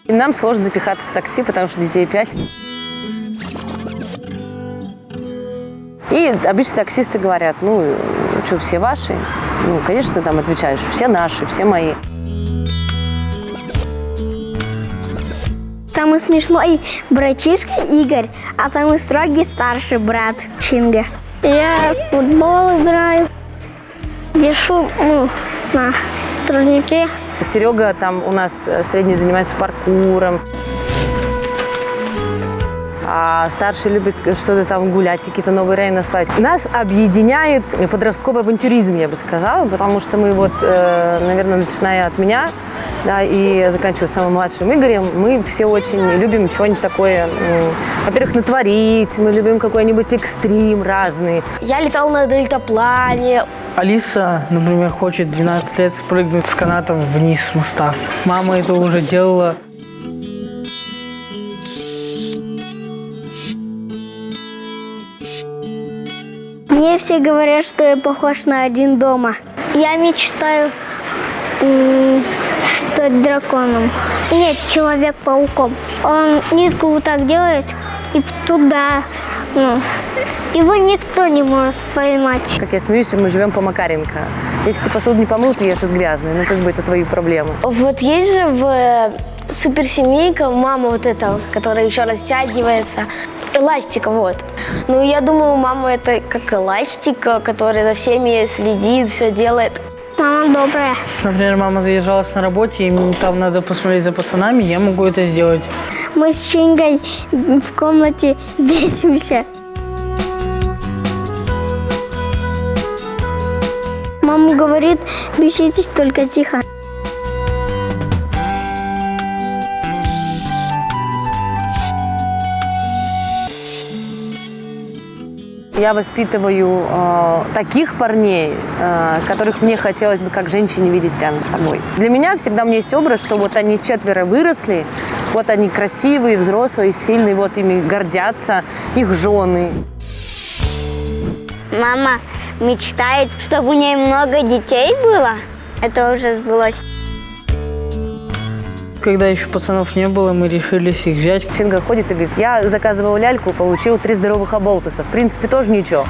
И нам сложно запихаться в такси, потому что детей 5. И обычно таксисты говорят, ну, что, все ваши? Ну, конечно, ты там отвечаешь, все наши, все мои. Самый смешной братишка Игорь, а самый строгий старший брат Чинга. Я в футбол играю, вешу на турнике. Серега там у нас средний занимается паркуром. А старший любит что-то там гулять, какие-то новые районы осваивать. Нас объединяет подростковый авантюризм, я бы сказала, потому что мы вот, наверное, начиная от меня, да, и заканчивая самым младшим Игорем, мы все очень любим что-нибудь такое, во-первых, натворить, мы любим какой-нибудь экстрим разный. Я летал на дельтаплане. Алиса, например, хочет 12 лет спрыгнуть с канатом вниз с моста. Мама это уже делала. Мне все говорят, что я похож на Один дома. Я мечтаю стать драконом. Нет, Человек-пауком. Он нитку вот так делает и туда. Его никто не может поймать. Как я смеюсь, мы живем по Макаренко. Если ты посуду не помыл, ты ешь из грязной. Ну, как бы это твои проблемы. Вот есть же в суперсемейка мама вот эта, которая еще растягивается. Эластика, вот. Ну, я думаю, мама это как эластика, которая за всеми следит, все делает. Мама добрая. Например, мама задержалась на работе, и там надо посмотреть за пацанами, я могу это сделать. Мы с Чингой в комнате бесимся. Мама говорит, беситесь только тихо. Я воспитываю таких парней, которых мне хотелось бы как женщине видеть рядом с собой. Для меня всегда у меня есть образ, что вот они 4 выросли, вот они красивые, взрослые, сильные, вот ими гордятся их жены. Мама мечтает, чтобы у нее много детей было. Это уже сбылось. Когда еще пацанов не было, мы решились их взять. Чинга ходит и говорит, я заказывал ляльку, получил 3 здоровых оболтуса. В принципе, тоже ничего,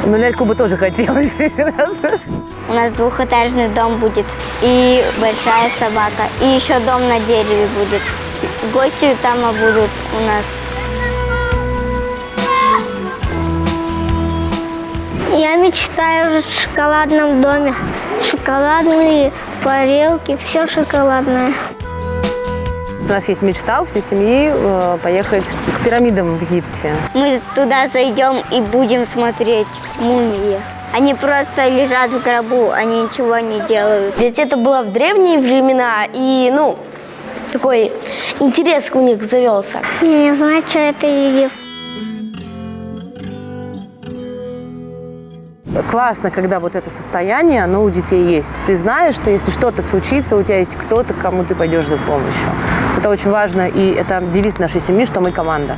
но ляльку бы тоже хотелось сейчас. У нас 2-этажный дом будет, и большая собака, и еще дом на дереве будет. Гости там будут у нас. Я мечтаю в шоколадном доме. Шоколадные тарелки, все шоколадное. У нас есть мечта у всей семьи поехать к пирамидам в Египте. Мы туда зайдем и будем смотреть мумии. Они просто лежат в гробу, они ничего не делают. Ведь это было в древние времена, и, ну, такой интерес у них завелся. Я не знаю, что это Египет. Классно, когда вот это состояние, оно у детей есть. Ты знаешь, что если что-то случится, у тебя есть кто-то, к кому ты пойдешь за помощью. Это очень важно, и это девиз нашей семьи, что мы команда.